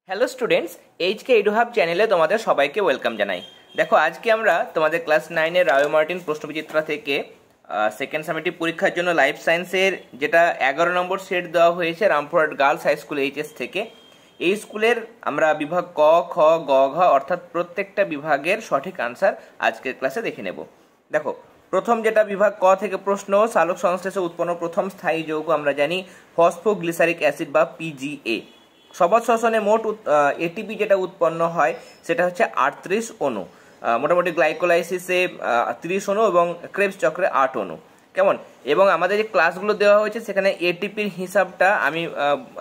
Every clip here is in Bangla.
হ্যালো স্টুডেন্টস, এইচকে এডুহাব চ্যানেলে তোমাদের সবাইকে ওয়েলকাম জানাই। দেখো, আজকে আমরা তোমাদের ক্লাস 9-এর রায় মার্টিন প্রশ্নবিচিত্রা থেকে সেকেন্ড সামেটিভ পরীক্ষার জন্য লাইফ সায়েন্সের যেটা 11 নম্বর সেট দেওয়া হয়েছে Rampurhat girls high school HS থেকে, এই স্কুলের আমরা বিভাগ ক, খ, গ, ঘ অর্থাৎ প্রত্যেকটা বিভাগের সঠিক আনসার আজকের ক্লাসে দেখে নেব। দেখো, প্রথম যেটা বিভাগ ক থেকে প্রশ্ন, সালোক সংশ্লেষে উৎপন্ন প্রথম স্থায়ী যৌগ আমরা জানি ফসফোগ্লিসারিক অ্যাসিড বা পিজিএ। সবজ শ্বসনে মোট এটিপি যেটা উৎপন্ন হয় সেটা হচ্ছে 38 অণু, মোটামুটি গ্লাইকোলাইসিসে 30 অণু এবং ক্রেবস চক্রে 8 অণু। কেমন? এবং আমাদের যে ক্লাসগুলো দেওয়া হয়েছে সেখানে এটিপির হিসাবটা আমি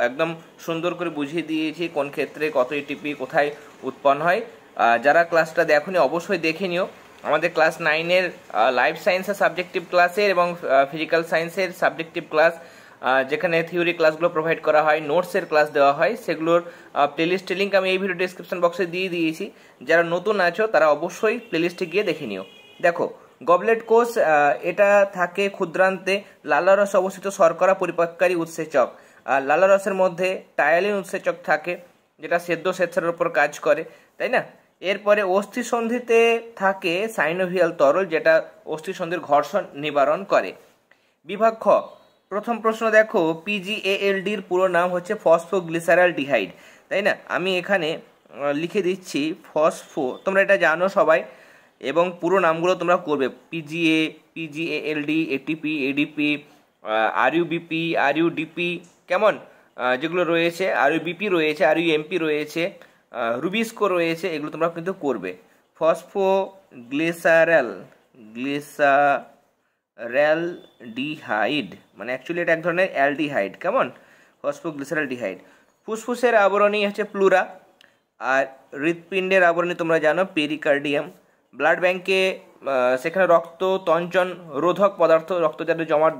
একদম সুন্দর করে বুঝিয়ে দিয়েছি, কোন ক্ষেত্রে কত এটিপি কোথায় উৎপন্ন হয়। যারা ক্লাসটা দেখোনি অবশ্যই দেখে নিও। আমাদের ক্লাস 9-এর লাইফ সায়েন্সের সাবজেক্টিভ ক্লাসের এবং ফিজিক্যাল সায়েন্সের সাবজেক্টিভ ক্লাস, যেখানে থিওরি ক্লাসগুলো প্রোভাইড করা হয়, নোটসের ক্লাস দেওয়া হয়, সেগুলোর প্লেলিস্টের লিঙ্ক আমি এই ভিডিও ডিসক্রিপশন বক্সে দিয়ে দিয়েছি। যারা নতুন আছো তারা অবশ্যই প্লেলিস্টে গিয়ে দেখে নিও। দেখো, গবলেট কোষ এটা থাকে ক্ষুদ্রান্তে লালারস অবস্থিত শর্করা পরিপাককারী উৎসেচক। লালারসের মধ্যে টায়ালিন উৎসেচক থাকে যেটা সেদ্ধ স্বেচ্ছার উপর কাজ করে, তাই না? এরপরে অস্থিসন্ধিতে থাকে সাইনোভিয়াল তরল যেটা অস্থিসন্ধির ঘর্ষণ নিবারণ করে। বিভাগ খ, প্রথম প্রশ্ন দেখো, পিজিএএলডির পুরো নাম হচ্ছে ফসফোগ্লিসারালডিহাইড, তাই না? আমি এখানে লিখে দিচ্ছি ফসফো, তোমরা এটা জানো সবাই, এবং পুরো নামগুলো তোমরা করবে। পিজিএ, পিজিএএলডি, এটিপি, এডিপি, আরইউবিপি, আরইউডিপি, কেমন যেগুলো রয়েছে, আরইউবিপি রয়েছে, আরইউএমপি রয়েছে, রুবিস্কো রয়েছে, এগুলো তোমরা কিন্তু করবে। গ্লিসারলডিহাইড মানে অ্যাকচুয়ালি এটা এক ধরনের অ্যালডিহাইড। কেমন? ফসফোগ্লিসারলডিহাইড। ফুসফুসের আবরণী হচ্ছে প্লুরা, আর হৃৎপিণ্ডের আবরণী তোমরা জানো পেরিকার্ডিয়াম। ব্লাড ব্যাংকে সেখানে রক্ত তঞ্চন রোধক পদার্থ, রক্ত যাতে জমাট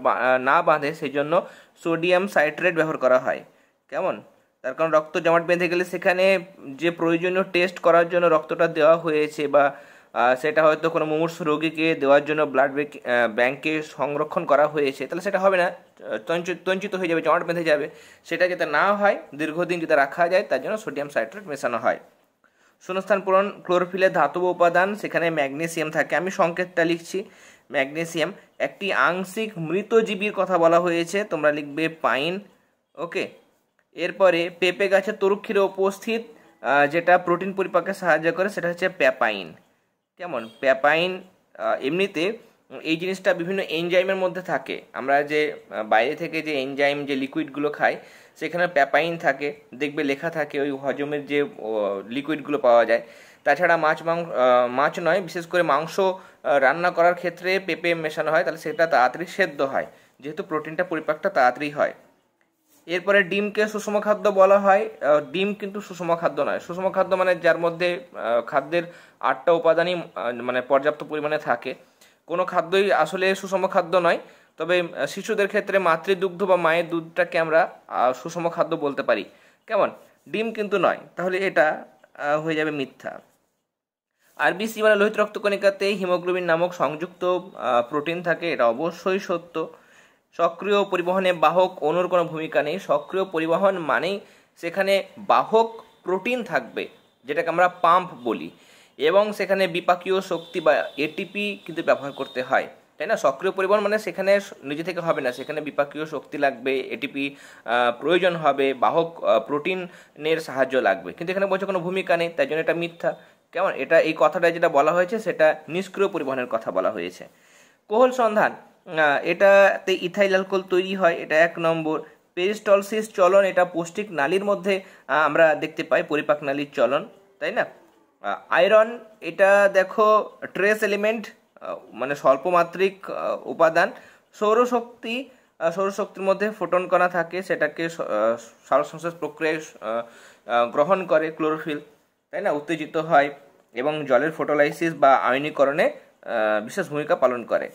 না বাঁধে সেই জন্য সোডিয়াম সাইট্রেট ব্যবহার করা হয়। কেমন? তার কারণ রক্ত জমাট বেঁধে গেলে সেখানে যে প্রয়োজনীয় টেস্ট করার জন্য রক্তটা দেওয়া হয়েছে বা সেটা হয়তো কোনো মুমূর্ষু রোগীকে দেওয়ার জন্য ব্লাড ব্যাংকে সংরক্ষণ করা হয়েছে, তাহলে সেটা হবে না, তঞ্চিত হয়ে যাবে, জমাট বেঁধে যাবে। সেটা যাতে না হয়, দীর্ঘদিন যাতে রাখা যায়, তার জন্য সোডিয়াম সাইট্রেট মেশানো হয়। শূন্যস্থান পূরণ, ক্লোরোফিলের ধাতব উপাদান সেখানে ম্যাগনেসিয়াম থাকে। আমি সংকেতটা লিখছি ম্যাগনেসিয়াম। একটি আংশিক মৃতজীবীর কথা বলা হয়েছে, তোমরা লিখবে পাইন। ওকে, এরপরে পেঁপে গাছের তরুক্ষীরে উপস্থিত যেটা প্রোটিন পরিপাকে সাহায্য করে সেটা হচ্ছে প্যাপাইন। কেমন? প্যাপাইন এমনিতে এই জিনিসটা বিভিন্ন এনজাইমের মধ্যে থাকে। আমরা যে বাইরে থেকে যে এনজাইম যে লিকুইডগুলো খাই সেখানে প্যাপাইন থাকে, দেখবে লেখা থাকে ওই হজমের যে লিকুইডগুলো পাওয়া যায়। তাছাড়া মাছ নয়, বিশেষ করে মাংস রান্না করার ক্ষেত্রে পেঁপে মেশানো হয়, তাহলে সেটা তাড়াতাড়ি সেদ্ধ হয়, যেহেতু প্রোটিনটা পরিপাকটা তাড়াতাড়ি হয়। এরপরে ডিমকে সুষম খাদ্য বলা হয়। ডিম কিন্তু সুষম খাদ্য নয়। সুষম খাদ্য মানে যার মধ্যে খাদ্যের 8টা উপাদানই মানে পর্যাপ্ত পরিমাণে থাকে। কোনো খাদ্যই আসলে সুষম খাদ্য নয়, তবে শিশুদের ক্ষেত্রে মাতৃদুগ্ধ বা মায়ের দুধটাকে আমরা সুষম খাদ্য বলতে পারি। কেমন? ডিম কিন্তু নয়, তাহলে এটা হয়ে যাবে মিথ্যা। আরবিসি মানে লোহিত রক্তকণিকাতে হিমোগ্লোবিন নামক সংযুক্ত প্রোটিন থাকে, এটা অবশ্যই সত্য। সক্রিয় পরিবহনে বাহক অণুর কোনো ভূমিকা নেই। সক্রিয় পরিবহন মানেই সেখানে বাহক প্রোটিন থাকবে, যেটাকে আমরা পাম্প বলি, এবং সেখানে বিপাকীয় শক্তি বা এটিপি কিন্তু ব্যবহার করতে হয়, তাই না? সক্রিয় পরিবহন মানে সেখানে নিজে থেকে হবে না, সেখানে বিপাকীয় শক্তি লাগবে, এটিপি প্রয়োজন হবে, বাহক প্রোটিনের সাহায্য লাগবে। কিন্তু এখানে বলছে কোনো ভূমিকা নেই, তাই জন্য এটা মিথ্যা। কেমন? এটা এই কথাটা যেটা বলা হয়েছে সেটা নিষ্ক্রিয় পরিবহনের কথা বলা হয়েছে। কোহল সন্ধান, এটাতে ইথাইল অ্যালকোহল তৈরি হয়, এটা 1 নম্বর। পেরিস্টলসিস চলন, এটা পৌষ্টিক নালীর মধ্যে আমরা দেখতে পাই, পরিপাক নালীর চলন, তাই না? আয়রন, এটা দেখো ট্রেস এলিমেন্ট মানে স্বল্পমাত্রিক উপাদান। সৌরশক্তির মধ্যে ফোটন কণা থাকে, সেটাকে সালোক সংশ্লেষ প্রক্রিয়ায় গ্রহণ করে ক্লোরোফিল, তাই না? উত্তেজিত হয় এবং জলের ফটোলাইসিস বা আয়নীকরণে বিশেষ ভূমিকা পালন করে।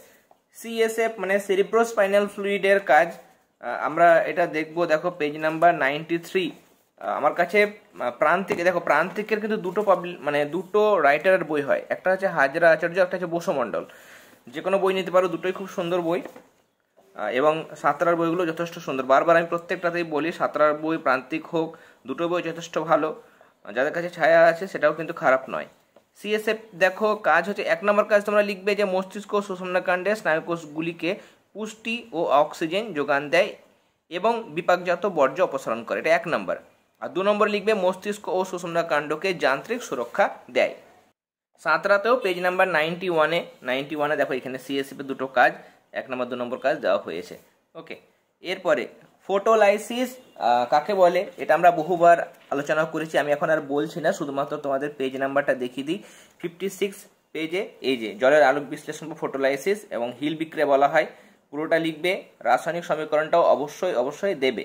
সিএসএফ মানে সেরিব্রোস্পাইনাল ফ্লুইডের কাজ আমরা এটা দেখবো। দেখো পেজ নাম্বার 93। আমার কাছে প্রান্তিকে, দেখো প্রান্তিকের কিন্তু দুটো রাইটারের বই হয়, একটা হচ্ছে হাজরা আচার্য, একটা হচ্ছে বসু মণ্ডল। যে কোনো বই নিতে পারো, দুটোই খুব সুন্দর বই, এবং সাঁতরার বইগুলো যথেষ্ট সুন্দর। বারবার আমি প্রত্যেকটাতেই বলি, সাঁতরার বই প্রান্তিক হোক, দুটো বই যথেষ্ট ভালো। যাদের কাছে ছায়া আছে সেটাও কিন্তু খারাপ নয়। সিএসএফ দেখো কাজ হচ্ছে, 1 নম্বর কাজ তোমরা লিখবে যে মস্তিষ্ক শোষণকাণ্ডে স্নায়ুকোষগুলিকে পুষ্টি ও অক্সিজেন যোগান দেয় এবং বিপাকজাত বর্জ্য অপসারণ করে, এটা 1 নম্বর। আর 2 নম্বর লিখবে মস্তিষ্ক ও শোষণকাণ্ডকে যান্ত্রিক সুরক্ষা দেয়। 7রাতেও পেজ নাম্বার 91-এ দেখো এখানে সিএসএফ এর দুটো কাজ, 1 নম্বর 2 নম্বর কাজ দেওয়া হয়েছে। ওকে, এরপরে ফটোলাইসিস কাকে বলে এটা আমরা বহুবার আলোচনা করেছি, আমি এখন আর বলছি না, শুধুমাত্র তোমাদের পেজ নাম্বারটা দেখিয়ে দিই। 56 পেজে এই যে জলের আলোক বিশ্লেষণ বা ফটোলাইসিস এবং হিল বিক্রিয়া বলা হয়, পুরোটা লিখবে। রাসায়নিক সমীকরণটাও অবশ্যই দেবে।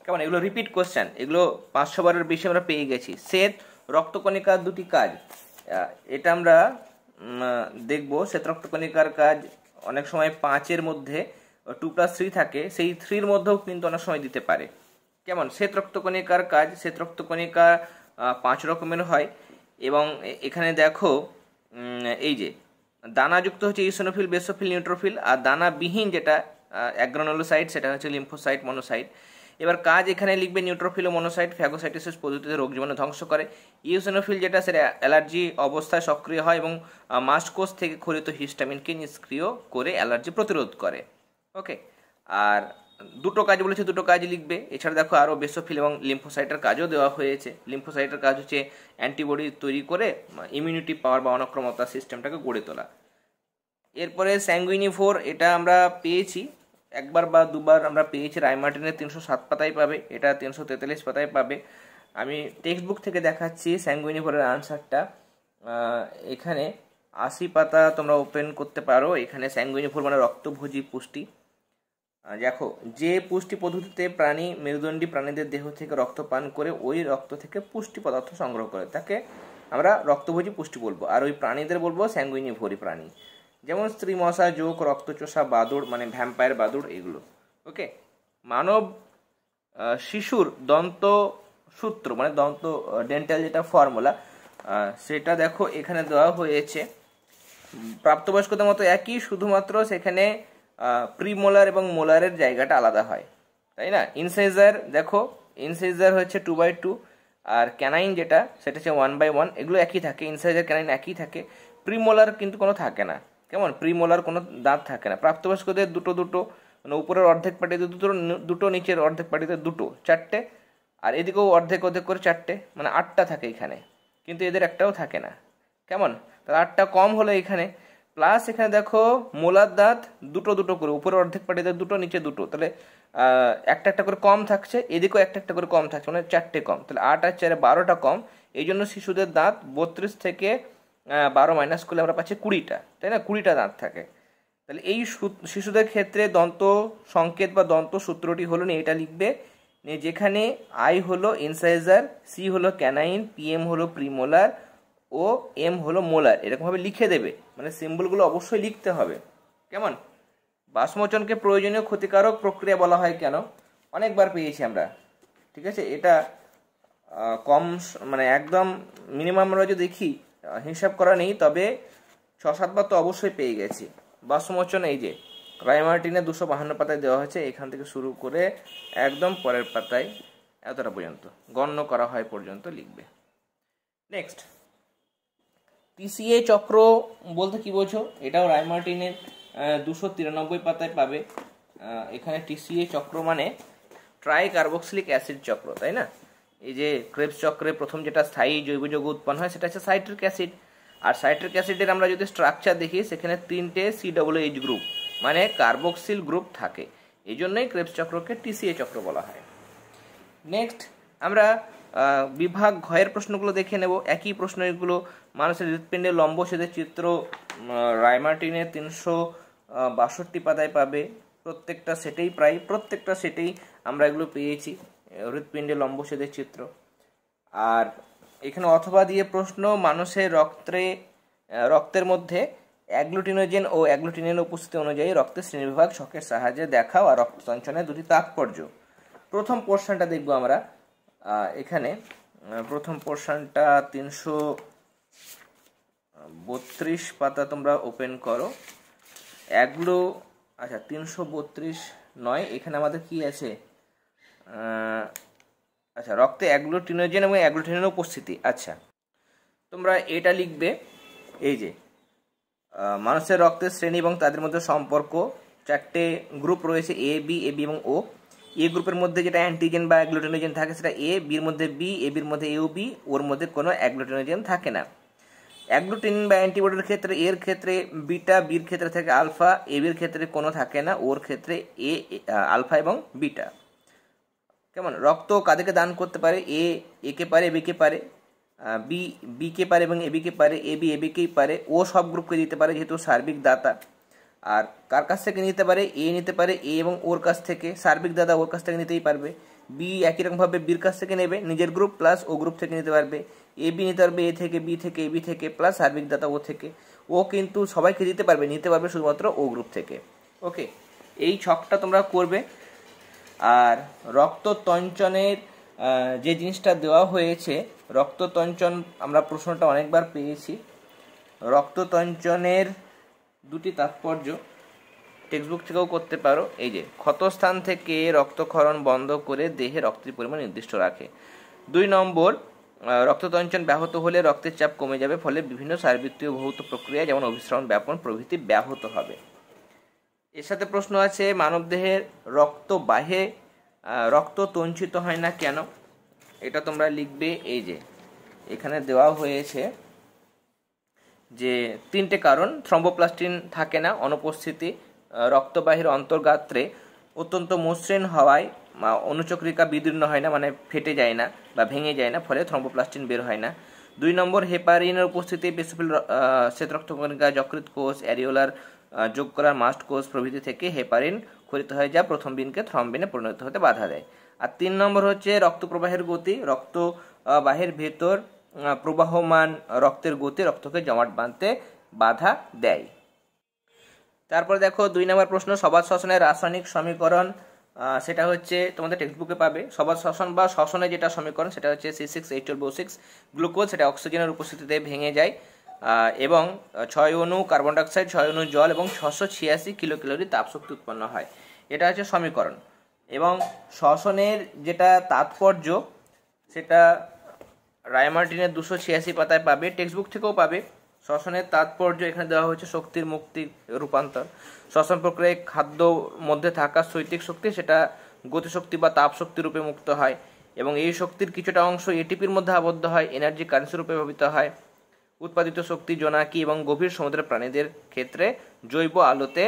কেমন, এগুলো রিপিট কোশ্চেন, এগুলো 500 বারের বেশি আমরা পেয়ে গেছি। শ্বেত রক্তকণিকার দুটি কাজ, এটা আমরা দেখব। শ্বেত রক্তকণিকার কাজ অনেক সময় 5-এর মধ্যে 2+3 থাকে, সেই 3-র মধ্যেও কিন্তু অনেক সময় দিতে পারে। কেমন, শ্বেত রক্তকণিকার কাজ, শ্বেত রক্তকণিকা 5 রকমের হয় এবং এখানে দেখো এই যে দানাযুক্ত হচ্ছে ইওসিনোফিল, বেসোফিল, নিউট্রোফিল, আর দানাবিহীন যেটা অ্যাগ্রানুলোসাইট সেটা হচ্ছে লিম্ফোসাইট, মনোসাইট। এবার কাজ এখানে লিখবে নিউট্রোফিল ও মনোসাইট ফ্যাগোসাইটোসিস পদ্ধতিতে রোগ জীবাণু ধ্বংস করে। ইওসিনোফিল যেটা সেটা অ্যালার্জি অবস্থায় সক্রিয় হয় এবং মাস্ট কোষ থেকে ক্ষরিত হিস্টামিনকে নিষ্ক্রিয় করে অ্যালার্জি প্রতিরোধ করে। ওকে, আর দুটো কাজ বলেছে, দুটো কাজ লিখবে। এছাড়া দেখো আরও বেসোফিল এবং লিম্ফোসাইটের কাজও দেওয়া হয়েছে। লিম্ফোসাইটের কাজ হচ্ছে অ্যান্টিবডি তৈরি করে ইমিউনিটি পাওয়ার বা অনক্রমতা সিস্টেমটাকে গড়ে তোলা। এরপরে স্যাঙ্গুইনিফোর, এটা আমরা পেয়েছি 1বার বা 2বার আমরা পেয়েছি। রায়মার্টিনের 307 পাতায় পাবে, এটা 343 পাতায় পাবে। আমি টেক্সট বুক থেকে দেখাচ্ছি স্যাঙ্গুইনিফোরের আনসারটা। এখানে 80 পাতা তোমরা ওপেন করতে পারো। এখানে স্যাঙ্গুইনিফোর মানে রক্তভোজী পুষ্টি। দেখো, যে পুষ্টি পদ্ধতিতে প্রাণী মেরুদণ্ডী প্রাণীদের দেহ থেকে রক্ত পান করে ওই রক্ত থেকে পুষ্টি পদার্থ সংগ্রহ করে তাকে আমরা রক্তভোজী পুষ্টি বলবো, আর ওই প্রাণীদের বলবো স্যাঙ্গুইনিভোরী প্রাণী। যেমন স্ত্রী মশা, জোঁক, রক্তচোষা বাদুড় মানে ভ্যাম্পায়ার বাদুড়, এগুলো। ওকে, মানব শিশুর দন্ত সূত্র মানে দন্ত ডেন্টাল যেটা ফর্মুলা সেটা দেখো এখানে দেওয়া হয়েছে। প্রাপ্তবয়স্কদের মতো একই, শুধুমাত্র সেখানে প্রিমোলার এবং মোলারের জায়গাটা আলাদা হয়, তাই না? ইনসাইজার দেখো, ইনসাইজার হচ্ছে 2/2, আর ক্যানাইন যেটা সেটা হচ্ছে 1/1, এগুলো একই থাকে। ইনসাইজার ক্যানাইন একই থাকে, প্রিমোলার কিন্তু কোনো থাকে না। কেমন, প্রিমোলার কোনো দাঁত থাকে না। প্রাপ্তবয়স্কদের দুটো মানে উপরের অর্ধেক পাটিতে দুটো, নিচের অর্ধেক পাটিতে দুটো, 4টে, আর এদিকেও অর্ধেক করে 4টে, মানে 8টা থাকে এখানে, কিন্তু এদের একটাও থাকে না। কেমন, তাহলে 8টা কম হলো এখানে। প্লাস এখানে দেখো মোলার দাঁত দুটো করে, উপরে অর্ধেক পাটিতে দুটো, নিচে দুটো, তাহলে একটা করে কম থাকছে, এদিকেও একটা করে কম থাকছে, মানে 4টে কম। তাহলে 8 আর 4 12টা কম। এই জন্য শিশুদের দাঁত 32 থেকে 12 মাইনাস করলে আমরা পাচ্ছি 20টা, তাই না? 20টা দাঁত থাকে। তাহলে এই শিশুদের ক্ষেত্রে দন্ত সংকেত বা দন্ত সূত্রটি হলো, এটা লিখবে, যেখানে আই হলো ইনসাইজার, সি হলো ক্যানাইন, পিএম হলো প্রিমোলার ও এম হলো মোলার, এরকমভাবে লিখে দেবে। মানে সিম্বলগুলো অবশ্যই লিখতে হবে। কেমন, বাষ্পমোচনকে প্রয়োজনীয় ক্ষতিকারক প্রক্রিয়া বলা হয় কেন? অনেকবার পেয়েছি আমরা, ঠিক আছে? এটা কম মানে একদম মিনিমাম আমরা যদি দেখি হিসাব করা নেই, তবে 6-7 বার তো অবশ্যই পেয়ে গেছি। বাষ্পমোচন এই যে রায়মার্টিনে 252 পাতায় দেওয়া হয়েছে, এখান থেকে শুরু করে একদম পরের পাতায় এতটা পর্যন্ত গণ্য করা হয় পর্যন্ত লিখবে। নেক্সট, টিসিএ চক্র বলতে কি বোঝো? এটাও রায়মার্টিনের 293 পাতায় পাবে। এখানে টিসিএ চক্র মানে ট্রাই কার্বক্সিলিক অ্যাসিড চক্র, তাই না? এই যে ক্রেবস চক্রে প্রথম যেটা স্থায়ী জৈব যৌগ উৎপন্ন হয় সেটা হচ্ছে সাইট্রিক অ্যাসিড। আর সাইট্রিক অ্যাসিডের আমরা যদি স্ট্রাকচার দেখি, সেখানে 3টে COOH গ্রুপ মানে কার্বক্সিল গ্রুপ থাকে। এই জন্যই ক্রেবস চক্রকে টিসিএ চক্র বলা হয়। নেক্সট, আমরা বিভাগ ঘয়ের প্রশ্নগুলো দেখে নেব। একই প্রশ্ন এগুলো। মানুষের হৃৎপিণ্ডের লম্বচ্ছেদের চিত্র রায়মার্টিনের 362 পাতায় পাবে। প্রত্যেকটা সেটেই আমরা এগুলো পেয়েছি, হৃৎপিণ্ডের লম্বচ্ছেদের চিত্র। আর এখানে অথবা দিয়ে প্রশ্ন, মানুষের রক্তের মধ্যে অ্যাগ্লুটিনোজেন ও অ্যাগ্লুটিনের উপস্থিতি অনুযায়ী রক্তের শ্রেণীবিভাগ ছকের সাহায্যে দেখাও আর রক্ত সঞ্চালনের দুটি তাৎপর্য। প্রথম পোর্শনটা দেখবো আমরা। এখানে প্রথম পোর্শনটা 332 পাতা তোমরা ওপেন করো। আচ্ছা 332 নয়, এখানে আমাদের কি আছে, আচ্ছা, রক্তে অ্যাগ্লুটিনোজেন এবং অ্যাগ্লুটিনের উপস্থিতি। আচ্ছা, তোমরা এটা লিখবে, এই যে মানুষের রক্তের শ্রেণী এবং তাদের মধ্যে সম্পর্ক, 4টে গ্রুপ রয়েছে, এ বি এবং ও। এ গ্রুপের মধ্যে যেটা অ্যান্টিজেন বা অ্যাগ্লুটিনোজেন থাকে সেটা এ, বির মধ্যে বি, এ বির মধ্যে এ ও বি, ওর মধ্যে কোনো অ্যাগ্লুটিনোজেন থাকে না। অ্যাগ্লুটিন বা অ্যান্টিবডির ক্ষেত্রে এর ক্ষেত্রে বিটা, বির ক্ষেত্রে থাকে আলফা, এ বির ক্ষেত্রে কোনো থাকে না, ওর ক্ষেত্রে এ আলফা এবং বিটা। কেমন? রক্ত কাদেরকে দান করতে পারে? এ একে পারে, বিকে পারে, বি বিকে পারে এবং এবিকে পারে, এ বিকেই পারে, ও সব গ্রুপকে দিতে পারে যেহেতু সার্বিক দাতা। আর কার কাছ থেকে নিতে পারে? এ নিতে পারে এ এবং ওর কাছ থেকে, সার্বিক দাতা ওর কাছ থেকে নিতেই পারবে। বি একই রকমভাবে বির কাছ থেকে নেবে, নিজের গ্রুপ প্লাস ও গ্রুপ থেকে নিতে পারবে। এ বি নিতে পারবে এ থেকে, বি থেকে, এ বি থেকে, প্লাস সার্বিক দাতা ও থেকে। ও কিন্তু সবাইকে দিতে পারবে, নিতে পারবে শুধুমাত্র ও গ্রুপ থেকে। ওকে, এই ছকটা তোমরা করবে। আর রক্ততঞ্চনের যে জিনিসটা দেওয়া হয়েছে, রক্ততঞ্চন আমরা প্রশ্নটা অনেকবার পেয়েছি। রক্ততঞ্চনের দুটি তাৎপর্য টেক্সটবুক থেকেও করতে পারো। এই যে ক্ষতস্থান থেকে রক্তক্ষরণ বন্ধ করে দেহে রক্তের পরিমাণ নির্দিষ্ট রাখে। 2 নম্বর, রক্ততঞ্চন ব্যাহত হলে রক্তের চাপ কমে যাবে, ফলে বিভিন্ন শারীরবৃত্তীয় ভৌত প্রক্রিয়া যেমন অভিস্রবণ, ব্যাপন প্রভৃতি ব্যাহত হবে। এর সাথে প্রশ্ন আছে, মানবদেহের রক্তবাহে রক্ত তঞ্চিত হয় না কেন? এটা তোমরা লিখবে, এই যে এখানে দেওয়া হয়েছে যে 3টে কারণ। থ্রম্বোপ্লাস্টিন থাকে না, অনুপস্থিতি, রক্তবাহীর অন্তর্গাত্রে অত্যন্ত মসৃণ হওয়ায় অনুচক্রিকা বিদীর্ণ হয় না, মানে ফেটে যায় না বা ভেঙে যায় না, ফলে থ্রম্বোপ্লাস্টিন বের হয় না। 2 নম্বর, হেপারিনের উপস্থিতি বেসোফিল শ্বেত রক্তকণিকা, যকৃৎ কোষ, অ্যারিওলার যোগ করার মাস্ট কোষ প্রভৃতি থেকে হেপারিন খরিত হয়, যা প্রথম বিনকে থ্রম্বিনে পরিণত হতে বাধা দেয়। আর 3 নম্বর হচ্ছে রক্ত প্রবাহের গতি, রক্তবাহের ভেতর প্রবাহমান রক্তের গতি রক্তকে জমাট বাঁধতে বাধা দেয়। তারপরে দেখো 2 নম্বর প্রশ্ন, সবাত শ্বসনের রাসায়নিক সমীকরণ। সেটা হচ্ছে তোমাদের টেক্সটবুকে পাবে। সবাত শ্বসন বা শ্বসনের যেটা সমীকরণ সেটা হচ্ছে C6H12O6। গ্লুকোজ সেটা অক্সিজেনের উপস্থিতিতে ভেঙে যায় এবং 6 অণু কার্বন ডাইঅক্সাইড, 6 অণু জল এবং 686 কিলোক্যালোরি তাপশক্তি উৎপন্ন হয়। এটা হচ্ছে সমীকরণ। এবং শ্বসনের যেটা তাৎপর্য সেটা রায়মার্টিনের 286 পাতায় পাবে, টেক্সটবুক থেকেও পাবে। শ্বসনের তাৎপর্য এখানে দেওয়া হয়েছে শক্তির মুক্তি, রূপান্তর। শ্বসন প্রক্রিয়ায় খাদ্য মধ্যে থাকা শৈতিক শক্তি সেটা গতিশক্তি বা তাপ শক্তি রূপে মুক্ত হয় এবং এই শক্তির কিছুটা অংশ এটিপির মধ্যে আবদ্ধ হয়, এনার্জি কারেন্সি রূপে ব্যবহৃত হয়। উৎপাদিত শক্তি জোনাকি এবং গভীর সমুদ্রের প্রাণীদের ক্ষেত্রে জৈব আলোতে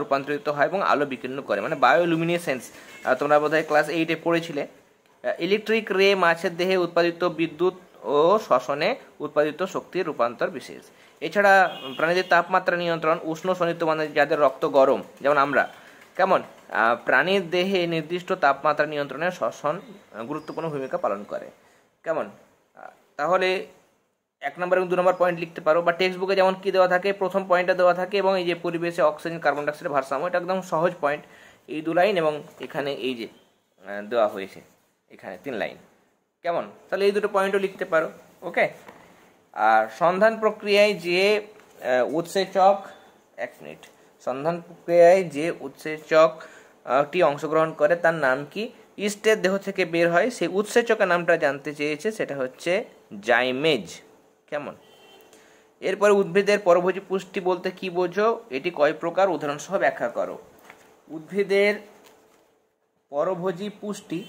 রূপান্তরিত হয় এবং আলো বিকীর্ণ করে, মানে বায়োলুমিনেসেন্স। তোমরা বোধহয় ক্লাস 8-এ পড়েছিলে। ইলেকট্রিক রে মাছের দেহে উৎপাদিত বিদ্যুৎ ও শ্বসনে উৎপাদিত শক্তির রূপান্তর বিশেষ। এছাড়া প্রাণীদের তাপমাত্রা নিয়ন্ত্রণ, উষ্ণ শোণিত, মানে যাদের রক্ত গরম যেমন আমরা, কেমন, প্রাণীর দেহে নির্দিষ্ট তাপমাত্রা নিয়ন্ত্রণে শ্বসন গুরুত্বপূর্ণ ভূমিকা পালন করে। কেমন? তাহলে 1 নম্বর এবং 2 নম্বর পয়েন্ট লিখতে পারো। বা টেক্সটবুকে যেমন কি দেওয়া থাকে, প্রথম পয়েন্টটা দেওয়া থাকে এবং এই যে পরিবেশে অক্সিজেন কার্বন ডাইঅক্সাইডের ভারসাম্য, এটা একদম সহজ পয়েন্ট, এই 2 লাইন এবং এখানে এই যে দেওয়া হয়েছে এখানে 3 লাইন। কেমন? তাহলে এই দুটো পয়েন্টও লিখতে পারো। ওকে। আর সন্ধান প্রক্রিয়ায় যে উৎসেচক, 1 মিনিট, সন্ধান প্রক্রিয়ায় যে উৎসেচকটি অংশগ্রহণ করে তার নাম কি? ইস্টের দেহ থেকে বের হয় সেই উৎসেচকের নামটা জানতে চেয়েছে, সেটা হচ্ছে জাইমেজ। কেমন? এরপরে উদ্ভিদের পরভোজী পুষ্টি বলতে কি বোঝো? এটি কয় প্রকার? উদাহরণ সহ ব্যাখ্যা করো। উদ্ভিদের পরভোজী পুষ্টি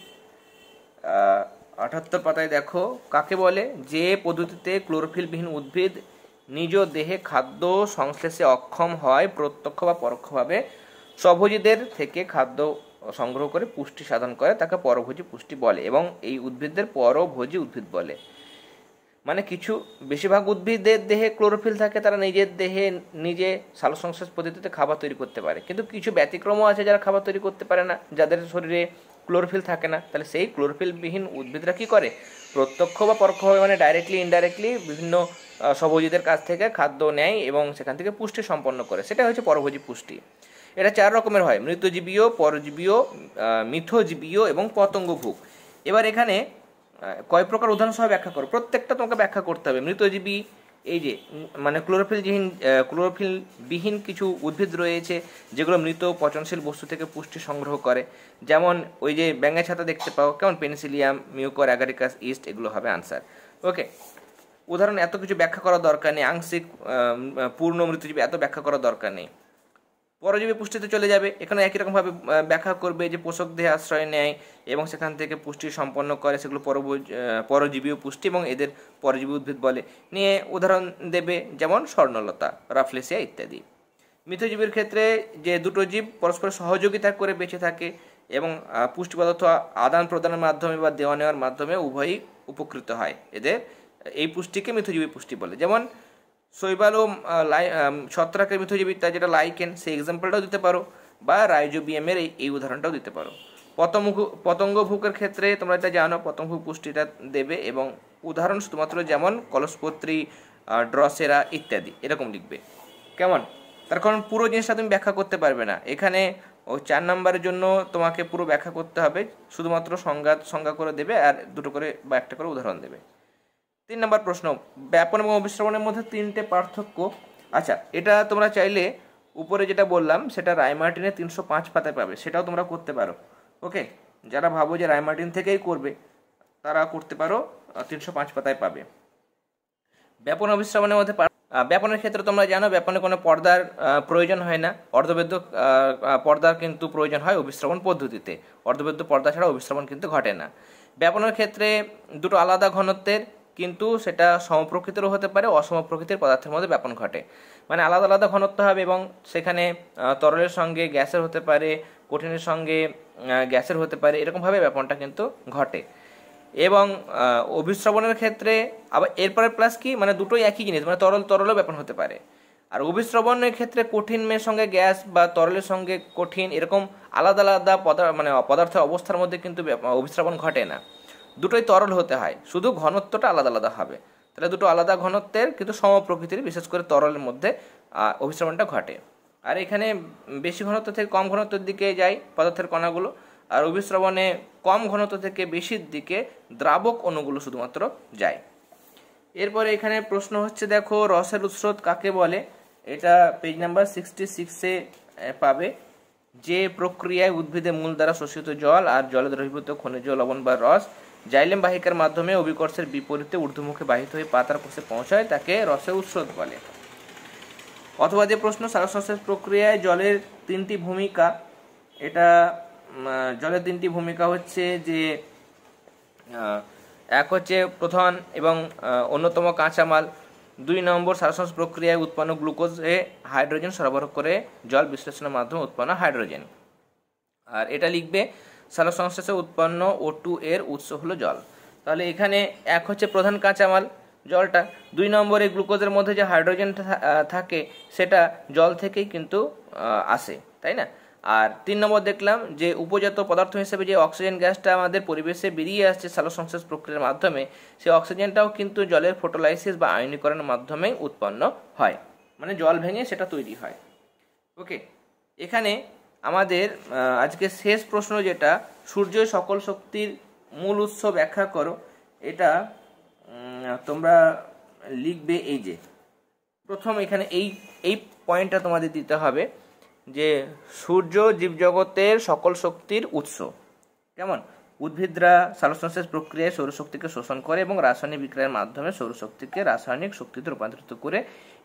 78 পাতায় দেখো কাকে বলে? যে পদ্ধতিতে ক্লোরোফিলবিহীন উদ্ভিদ নিজ দেহে খাদ্য সংশ্লেষে অক্ষম হয়, প্রত্যক্ষ বা পরোক্ষভাবে স্বভোজীদের থেকে খাদ্য সংগ্রহ করে পুষ্টি সাধন করে, তাকে পরভোজী পুষ্টি বলে এবং এই উদ্ভিদদের পরভোজী উদ্ভিদ বলে। মানে কিছু বেশিরভাগ উদ্ভিদের দেহে ক্লোরোফিল থাকে, তারা নিজের দেহে নিজে সালোকসংশ্লেষ পদ্ধতিতে খাবার তৈরি করতে পারে, কিন্তু কিছু ব্যতিক্রমও আছে যারা খাবার তৈরি করতে পারে না, যাদের শরীরে ক্লোরোফিল থাকে না। তাহলে সেই ক্লোরোফিলবিহীন উদ্ভিদরা কি করে? প্রত্যক্ষ বা পরোক্ষভাবে, মানে ডাইরেক্টলি ইনডাইরেক্টলি বিভিন্ন স্বভোজীদের কাছ থেকে খাদ্য নেয় এবং সেখান থেকে পুষ্টি সম্পন্ন করে, সেটা হচ্ছে পরভোজী পুষ্টি। এটা 4 রকমের হয়: মৃতজীবীয়, পরজীবীয়, মিথজীবীয় এবং পতঙ্গভুক। এবার এখানে কয় প্রকার উদাহরণ সহ ব্যাখ্যা করো। প্রত্যেকটা তোমাকে ব্যাখ্যা করতে হবে। মৃতজীবী এই যে মানে ক্লোরোফিলবিহীন কিছু উদ্ভিদ রয়েছে যেগুলো মৃত পচনশীল বস্তু থেকে পুষ্টি সংগ্রহ করে, যেমন ওই যে ব্যাঙের ছাতা দেখতে পাও কেমন, পেনিসিলিয়াম, মিউকর অ্যাগারিকাস, ইস্ট, এগুলো হবে আনসার। ওকে, উদাহরণ এত কিছু ব্যাখ্যা করার দরকার নেই, আংশিক পূর্ণ মৃতজীবী এত ব্যাখ্যা করার দরকার নেই। পরজীবী পুষ্টিতে চলে যাবে, এখানে একই রকমভাবে ব্যাখ্যা করবে যে পোষক দেহে আশ্রয় নেয় এবং সেখান থেকে পুষ্টি সম্পন্ন করে, সেগুলো পরজীবী পুষ্টি এবং এদের পরজীবী উদ্ভিদ বলে। নিয়ে উদাহরণ দেবে যেমন স্বর্ণলতা, রাফলেসিয়া ইত্যাদি। মৃতজীবীর ক্ষেত্রে যে দুটো জীব পরস্পর সহযোগিতা করে বেঁচে থাকে এবং পুষ্টি পদার্থ আদান প্রদানের মাধ্যমে বা দেওয়া নেওয়ার মাধ্যমে উভয়ই উপকৃত হয়, এদের এই পুষ্টিকে মৃতজীবী পুষ্টি বলে। যেমন শৈবাল ও ছত্রাকের মৃতজীবী, তার যেটা লাইকেন, সেই এক্সাম্পলটাও দিতে পারো, বা রাইজোবিয়ামের এই উদাহরণটাও দিতে পারো। পতঙ্গভুকের ক্ষেত্রে তোমরা এটা জানো, পতঙ্গভুক পুষ্টিটা দেবে এবং উদাহরণ শুধুমাত্র যেমন কলসপত্রী, ড্রসেরা ইত্যাদি এরকম লিখবে, কেমন। তার কারণ পুরো জিনিসটা তুমি ব্যাখ্যা করতে পারবে না, এখানে ওই 4 নম্বরের জন্য তোমাকে পুরো ব্যাখ্যা করতে হবে, শুধুমাত্র সংজ্ঞা করে দেবে আর দুটো করে বা একটা করে উদাহরণ দেবে। 3 নম্বর প্রশ্ন, ব্যাপন এবং অবিশ্রবণের মধ্যে 3টে পার্থক্য। আচ্ছা, এটা তোমরা চাইলে উপরে যেটা বললাম সেটা রায়মার্টিনের 305 পাতায় পাবে, সেটাও তোমরা করতে পারো। ওকে, যারা ভাবো যে রায়মার্টিন থেকেই করবে তারা করতে পারো, 305 পাতায় পাবে। ব্যাপন অবিশ্রবণের মধ্যে ব্যাপনের ক্ষেত্রে তোমরা জানো ব্যাপনে কোনো পর্দার প্রয়োজন হয় না, অর্ধবেদ্য পর্দার কিন্তু প্রয়োজন হয় অবিশ্রবণ পদ্ধতিতে, অর্ধবেদ্য পর্দা ছাড়া অবিশ্রবণ কিন্তু ঘটে না। ব্যাপনের ক্ষেত্রে দুটো আলাদা ঘনত্বের, কিন্তু সেটা সমপ্রকৃতিরও হতে পারে, অসমপ্রকৃতির পদার্থের মধ্যে ব্যাপন ঘটে, মানে আলাদা আলাদা ঘনত্ব হবে এবং সেখানে তরলের সঙ্গে গ্যাসের হতে পারে, কঠিনের সঙ্গে গ্যাসের হতে পারে, এরকমভাবে ব্যাপনটা কিন্তু ঘটে। এবং অভিস্রবণের ক্ষেত্রে আবার এরপরে প্লাস কি, মানে দুটোই একই জিনিস, মানে তরলও ব্যাপন হতে পারে। আর অভিস্রবণের ক্ষেত্রে কঠিনের সঙ্গে গ্যাস বা তরলের সঙ্গে কঠিন এরকম আলাদা আলাদা পদার্থের অবস্থার মধ্যে কিন্তু অভিস্রবণ ঘটে না, দুটোই তরল হতে হয়, শুধু ঘনত্বটা আলাদা আলাদা হবে। তাহলে দুটো আলাদা ঘনত্বের কিন্তু সমপ্রকৃতির, বিশেষ করে তরলের মধ্যে অভিস্রবণটা ঘটে। আর এখানে বেশি ঘনত্ব থেকে কম ঘনত্বের দিকে যায় পদার্থের কণাগুলো, আর অভিস্রবণে কম ঘনত্ব থেকে বেশির দিকে দ্রাবক অণুগুলো শুধুমাত্র যায়। এরপরে এখানে প্রশ্ন হচ্ছে, দেখো রসের উৎস কাকে বলে, এটা পেজ নাম্বার 66-এ পাবে। যে প্রক্রিয়ায় উদ্ভিদের মূল দ্বারা শোষিত জল আর জলে দ্রবীভূত খনিজ লবণ বা রস জাইলেম বাহিকার মাধ্যমে অভিকর্ষের বিপরীতে ঊর্ধ্বমুখে বাহিত হয়ে পাতার কোষে পৌঁছায় তাকে রসের উৎস বলে। অথবা যে প্রশ্ন, সালোকসংশ্লেষ প্রক্রিয়ায় জলের 3টি ভূমিকা, এটা জলের 3টি ভূমিকা হচ্ছে যে এক হচ্ছে প্রধান এবং অন্যতম কাঁচামাল, 2 নম্বর সালোকসংশ্লেষ প্রক্রিয়ায় উৎপন্ন গ্লুকোজে হাইড্রোজেন সরবরাহ করে জল বিশ্লেষণের মাধ্যমে উৎপন্ন হাইড্রোজেন। আর এটা লিখবে সালোকসংশ্লেষে উৎপন্ন O2 এর উৎস হলো জল। তাহলে এখানে এক হচ্ছে প্রধান কাঁচামাল জলটা, 2 নম্বরে গ্লুকোজের মধ্যে যে হাইড্রোজেন থাকে সেটা জল থেকেই কিন্তু আসে, তাই না। আর 3 নম্বর দেখলাম যে উপজাত পদার্থ হিসেবে যে অক্সিজেন গ্যাসটা আমাদের পরিবেশে বেরিয়ে আসছে সালোকসংশ্লেষ প্রক্রিয়ার মাধ্যমে, সেই অক্সিজেনটাও কিন্তু জলের ফটোলাইসিস বা আয়নীকরণের মাধ্যমেই উৎপন্ন হয়, মানে জল ভেঙে সেটা তৈরি হয়। ওকে, এখানে আমাদের আজকে শেষ প্রশ্ন যেটা, সূর্যের সকল শক্তির মূল উৎস ব্যাখ্যা করো, এটা তোমরা লিখবে। এই যে প্রথম এখানে এই পয়েন্টটা তোমাদের দিতে হবে যে সূর্য জীবজগতের সকল শক্তির উৎস, কেমন। উদ্ভিদরা সালোকসংশ্লেষ প্রক্রিয়ায় সৌরশক্তিকে শোষণ করে এবং রাসায়নিক বিক্রিয়ার মাধ্যমে সৌরশক্তিকে রাসায়নিক শক্তিতে রূপান্তরিত করে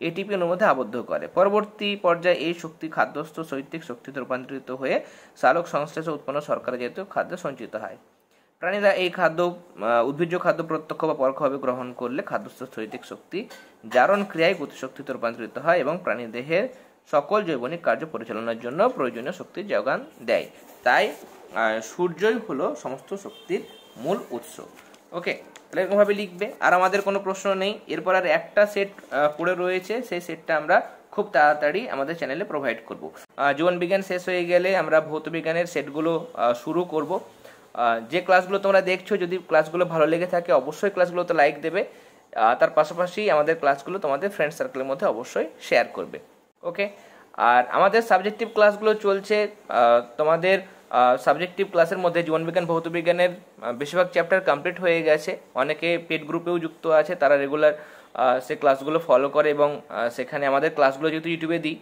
এটিপি অণুর মধ্যে আবদ্ধ করে। পরবর্তী পর্যায়ে এই শক্তি খাদ্যস্থ শৈত্যিক শক্তিতে রূপান্তরিত হয়ে সালোক সংশ্লেষে উৎপন্ন শর্করা জাতীয় খাদ্য সঞ্চিত হয়। প্রাণীরা এই খাদ্য উদ্ভিজ্জ খাদ্য প্রত্যক্ষ বা পরোক্ষভাবে গ্রহণ করলে খাদ্যস্থ শৈত্যিক শক্তি জারণ ক্রিয়ায় গতিশক্তিতে রূপান্তরিত হয় এবং প্রাণী দেহের সকল জৈবনিক কার্য পরিচালনার জন্য প্রয়োজনীয় শক্তির যোগান দেয়। তাই সূর্যই হলো সমস্ত শক্তির মূল উৎস। ওকে, তাহলে এরকমভাবে লিখবে। আর আমাদের কোনো প্রশ্ন নেই, এরপর আর একটা সেট পড়ে রয়েছে, সেই সেটটা আমরা খুব তাড়াতাড়ি আমাদের চ্যানেলে প্রোভাইড করব। জীবনবিজ্ঞান শেষ হয়ে গেলে আমরা ভৌতবিজ্ঞানের সেটগুলো শুরু করব। যে ক্লাসগুলো তোমরা দেখছো, যদি ক্লাসগুলো ভালো লেগে থাকে অবশ্যই ক্লাসগুলোতে লাইক দেবে, তার পাশাপাশি আমাদের ক্লাসগুলো তোমাদের ফ্রেন্ড সার্কেলের মধ্যে অবশ্যই শেয়ার করবে। ওকে, আর আমাদের সাবজেক্টিভ ক্লাসগুলো চলছে। তোমাদের সাবজেক্টিভ ক্লাসের মধ্যে জীবনবিজ্ঞান ভৌতবিজ্ঞানের বেশিরভাগ চ্যাপ্টার কমপ্লিট হয়ে গেছে, অনেকে পেড গ্রুপেও যুক্ত আছে, তারা রেগুলার সে ক্লাসগুলো ফলো করে এবং সেখানে আমাদের ক্লাসগুলো যেহেতু ইউটিউবে দিই,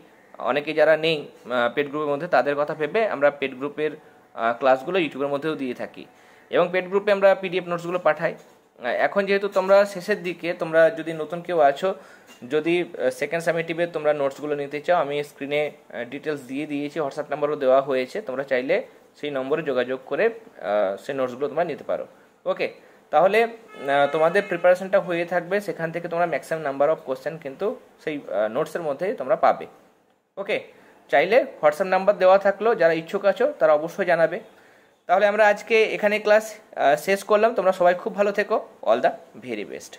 অনেকে যারা নেই পেড গ্রুপের মধ্যে তাদের কথা ভেবে আমরা পেড গ্রুপের ক্লাসগুলো ইউটিউবের মধ্যেও দিয়ে থাকি এবং পেড গ্রুপে আমরা পিডিএফ নোটসগুলো পাঠাই। এখন যেহেতু তোমরা শেষের দিকে, তোমরা যদি নতুন কেউ আছো, যদি সেকেন্ড সামেটিভে তোমরা নোটসগুলো নিতে চাও, আমি স্ক্রিনে ডিটেলস দিয়ে দিয়েছি, হোয়াটসঅ্যাপ নাম্বারও দেওয়া হয়েছে, তোমরা চাইলে সেই নম্বরে যোগাযোগ করে সেই নোটসগুলো তোমরা নিতে পারো। ওকে, তাহলে তোমাদের প্রিপারেশনটা হয়ে থাকবে, সেখান থেকে তোমরা ম্যাক্সিমাম নাম্বার অফ কোশ্চেন কিন্তু সেই নোটসের মধ্যেই তোমরা পাবে। ওকে, চাইলে হোয়াটসঅ্যাপ নাম্বার দেওয়া থাকলো, যারা ইচ্ছুক আছো তারা অবশ্যই জানাবে। তাহলে আমরা আজকে এখানে ক্লাস শেষ করলাম। তোমরা সবাই খুব ভালো থেকো। All the very best.